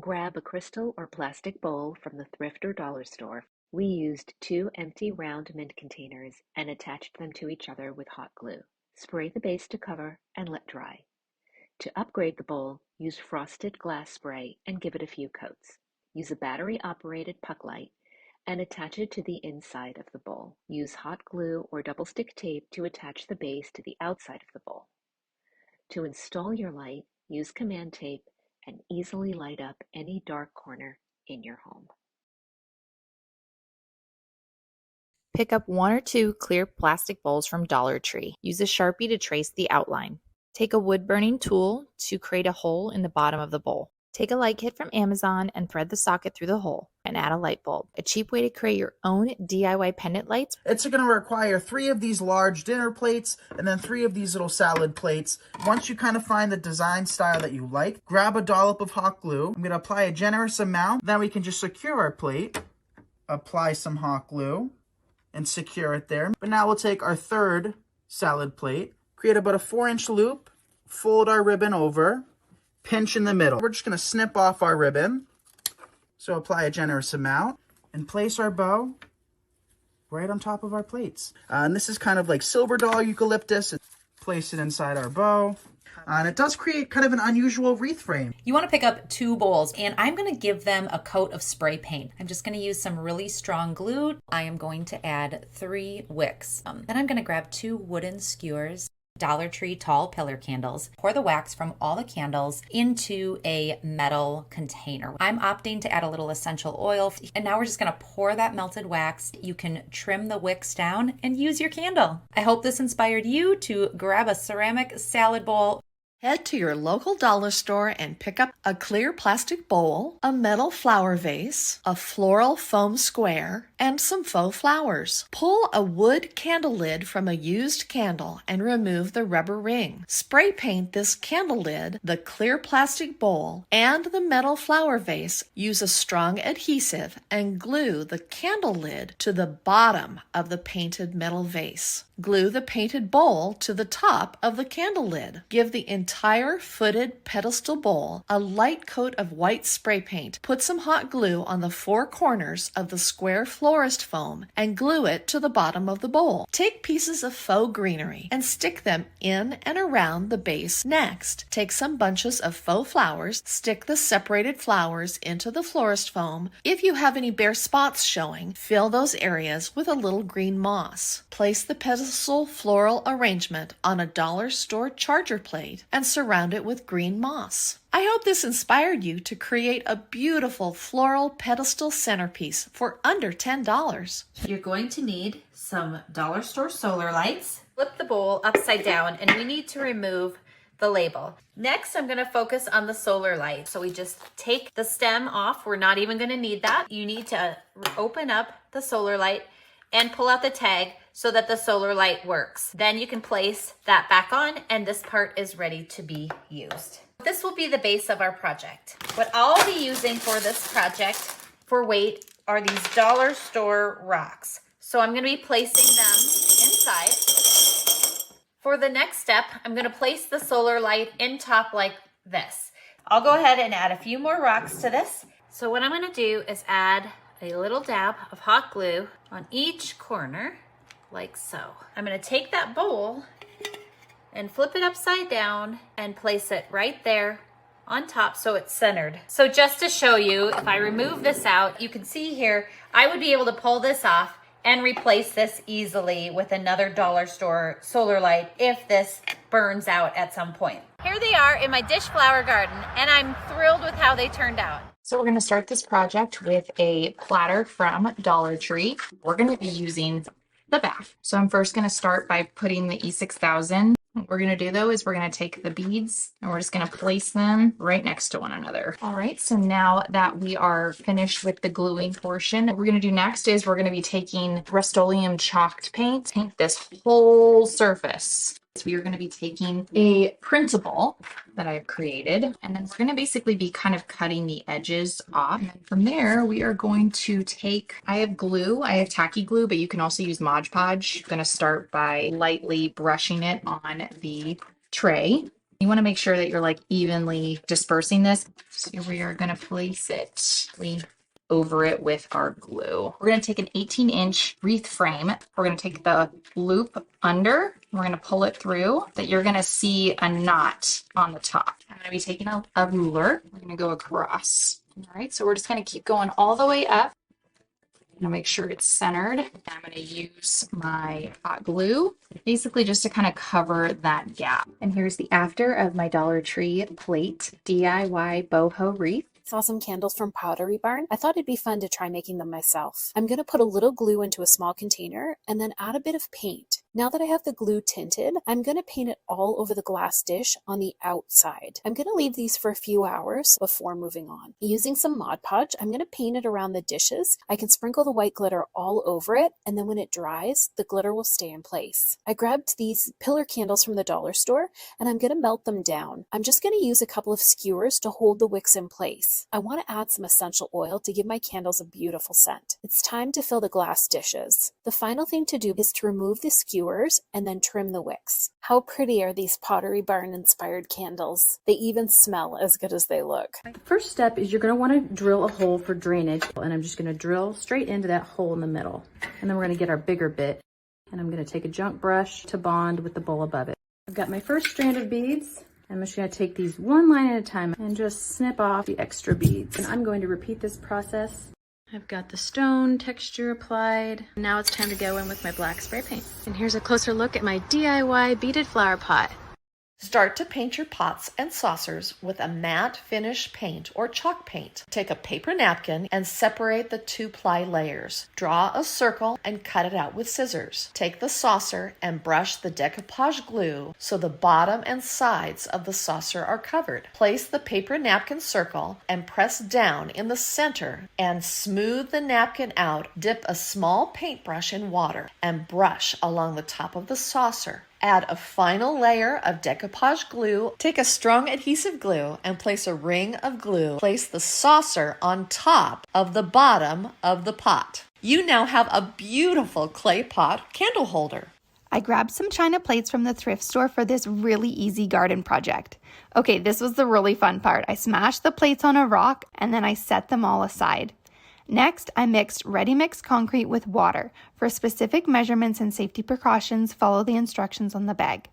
Grab a crystal or plastic bowl from the thrift or dollar store. We used 2 empty round mint containers and attached them to each other with hot glue. Spray the base to cover and let dry. To upgrade the bowl, use frosted glass spray and give it a few coats. Use a battery-operated puck light and attach it to the inside of the bowl. Use hot glue or double-stick tape to attach the base to the outside of the bowl. To install your light, use command tape and easily light up any dark corner in your home. Pick up 1 or 2 clear plastic bowls from Dollar Tree. Use a Sharpie to trace the outline. Take a wood-burning tool to create a hole in the bottom of the bowl. Take a light kit from Amazon and thread the socket through the hole and add a light bulb. A cheap way to create your own DIY pendant lights. It's going to require 3 of these large dinner plates and then 3 of these little salad plates. Once you kind of find the design style that you like, grab a dollop of hot glue. I'm going to apply a generous amount. Then we can just secure our plate, apply some hot glue, and secure it there. But now we'll take our third salad plate, create about a 4-inch loop, fold our ribbon over, pinch in the middle. We're just going to snip off our ribbon. So apply a generous amount and place our bow right on top of our plates. And this is kind of like silver dollar eucalyptus. Place it inside our bow. And it does create kind of an unusual wreath frame. You want to pick up 2 bowls, and I'm going to give them a coat of spray paint. I'm just going to use some really strong glue. I am going to add 3 wicks. Then I'm going to grab 2 wooden skewers, Dollar Tree tall pillar candles. Pour the wax from all the candles into a metal container. I'm opting to add a little essential oil, and now we're just going to pour that melted wax. You can trim the wicks down and use your candle. I hope this inspired you to grab a ceramic salad bowl. Head to your local dollar store and pick up a clear plastic bowl, a metal flower vase, a floral foam square, and some faux flowers. Pull a wood candle lid from a used candle and remove the rubber ring. Spray paint this candle lid, the clear plastic bowl, and the metal flower vase. Use a strong adhesive and glue the candle lid to the bottom of the painted metal vase. Glue the painted bowl to the top of the candle lid. Give the entire footed pedestal bowl a light coat of white spray paint. Put some hot glue on the 4 corners of the square florist foam and glue it to the bottom of the bowl. Take pieces of faux greenery and stick them in and around the base. Next, take some bunches of faux flowers, stick the separated flowers into the florist foam. If you have any bare spots showing, fill those areas with a little green moss. Place the pedestal floral arrangement on a dollar store charger plate and surround it with green moss. I hope this inspired you to create a beautiful floral pedestal centerpiece for under $10. You're going to need some dollar store solar lights. Flip the bowl upside down, and we need to remove the label. Next, I'm going to focus on the solar light. So we just take the stem off. We're not even going to need that. You need to open up the solar light and pull out the tag so that the solar light works. Then you can place that back on, and this part is ready to be used. This will be the base of our project. What I'll be using for this project for weight are these dollar store rocks. So I'm going to be placing them inside. For the next step, I'm going to place the solar light in top like this. I'll go ahead and add a few more rocks to this. So what I'm going to do is add a little dab of hot glue on each corner, like so. I'm going to take that bowl and flip it upside down and place it right there on top so it's centered. So just to show you, if I remove this out, you can see here, I would be able to pull this off and replace this easily with another dollar store solar light if this burns out at some point. Here they are in my dish flower garden, and I'm thrilled with how they turned out. So we're going to start this project with a platter from Dollar Tree. We're going to be using the bath. So I'm first going to start by putting the E6000. What we're going to do though is we're going to take the beads and we're just going to place them right next to one another. All right, so now that we are finished with the gluing portion, what we're going to do next is we're going to be taking Rust-Oleum chalked paint, paint this whole surface. So we are going to be taking a printable that I've created, and then we're going to basically be kind of cutting the edges off. And then from there, we are going to take, I have glue, I have tacky glue, but you can also use Mod Podge. I'm going to start by lightly brushing it on the tray. You want to make sure that you're like evenly dispersing this. So we are going to place it over it with our glue. We're going to take an 18-inch wreath frame. We're going to take the loop under. We're going to pull it through that you're going to see a knot on the top. I'm going to be taking a ruler. We're going to go across. All right, so we're just going to keep going all the way up. I'm gonna make sure it's centered. I'm gonna use my hot glue, basically just to kind of cover that gap. And here's the after of my Dollar Tree plate DIY boho wreath. Saw some candles from Pottery Barn. I thought it'd be fun to try making them myself. I'm going to put a little glue into a small container and then add a bit of paint. Now that I have the glue tinted, I'm going to paint it all over the glass dish on the outside. I'm going to leave these for a few hours before moving on. Using some Mod Podge, I'm going to paint it around the dishes. I can sprinkle the white glitter all over it, and then when it dries, the glitter will stay in place. I grabbed these pillar candles from the dollar store, and I'm going to melt them down. I'm just going to use a couple of skewers to hold the wicks in place. I want to add some essential oil to give my candles a beautiful scent. It's time to fill the glass dishes. The final thing to do is to remove the skewers and then trim the wicks. How pretty are these Pottery Barn inspired candles? They even smell as good as they look. First step is you're going to want to drill a hole for drainage, and I'm just going to drill straight into that hole in the middle. And then we're going to get our bigger bit, and I'm going to take a junk brush to bond with the bowl above it. I've got my first strand of beads. I'm just going to take these one line at a time and just snip off the extra beads. And I'm going to repeat this process. I've got the stone texture applied. Now it's time to go in with my black spray paint. And here's a closer look at my DIY beaded flower pot. Start to paint your pots and saucers with a matte finish paint or chalk paint. Take a paper napkin and separate the 2-ply layers. Draw a circle and cut it out with scissors. Take the saucer and brush the decoupage glue so the bottom and sides of the saucer are covered. Place the paper napkin circle and press down in the center and smooth the napkin out. Dip a small paintbrush in water and brush along the top of the saucer. Add a final layer of decoupage glue. Take a strong adhesive glue and place a ring of glue. Place the saucer on top of the bottom of the pot. You now have a beautiful clay pot candle holder. I grabbed some china plates from the thrift store for this really easy garden project. Okay, this was the really fun part. I smashed the plates on a rock and then I set them all aside. Next, I mixed ready-mix concrete with water. For specific measurements and safety precautions, follow the instructions on the bag.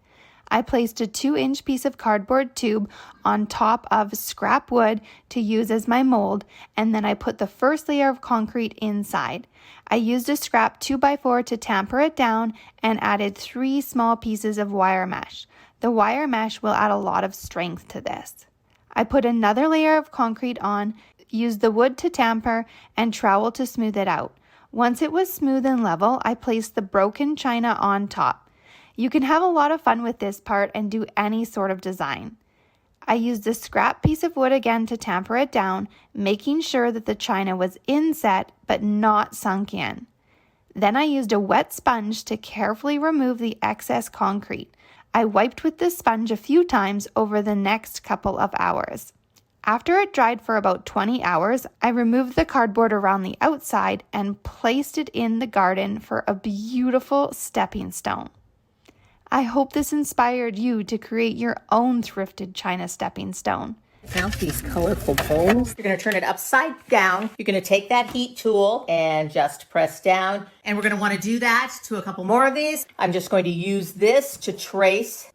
I placed a 2-inch piece of cardboard tube on top of scrap wood to use as my mold, and then I put the first layer of concrete inside. I used a scrap 2x4 to tamper it down and added 3 small pieces of wire mesh. The wire mesh will add a lot of strength to this. I put another layer of concrete on, used the wood to tamper, and trowel to smooth it out. Once it was smooth and level, I placed the broken china on top. You can have a lot of fun with this part and do any sort of design. I used a scrap piece of wood again to tamper it down, making sure that the china was inset but not sunk in. Then I used a wet sponge to carefully remove the excess concrete. I wiped with the sponge a few times over the next couple of hours. After it dried for about 20 hours, I removed the cardboard around the outside and placed it in the garden for a beautiful stepping stone. I hope this inspired you to create your own thrifted china stepping stone. Found these colorful bowls. You're going to turn it upside down. You're going to take that heat tool and just press down. And we're going to want to do that to a couple more of these. I'm just going to use this to trace.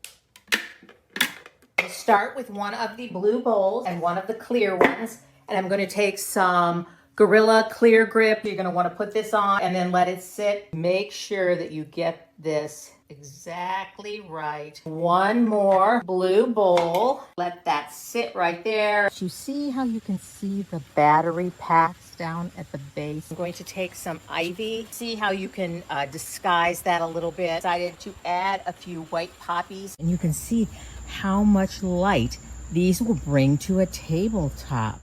I'll start with one of the blue bowls and one of the clear ones. And I'm going to take some Gorilla Clear Grip. You're going to want to put this on and then let it sit. Make sure that you get this exactly right. One more blue bowl. Let that sit right there. You see how you can see the battery packs down at the base? I'm going to take some ivy. See how you can disguise that a little bit. Decided to add a few white poppies. And you can see how much light these will bring to a tabletop.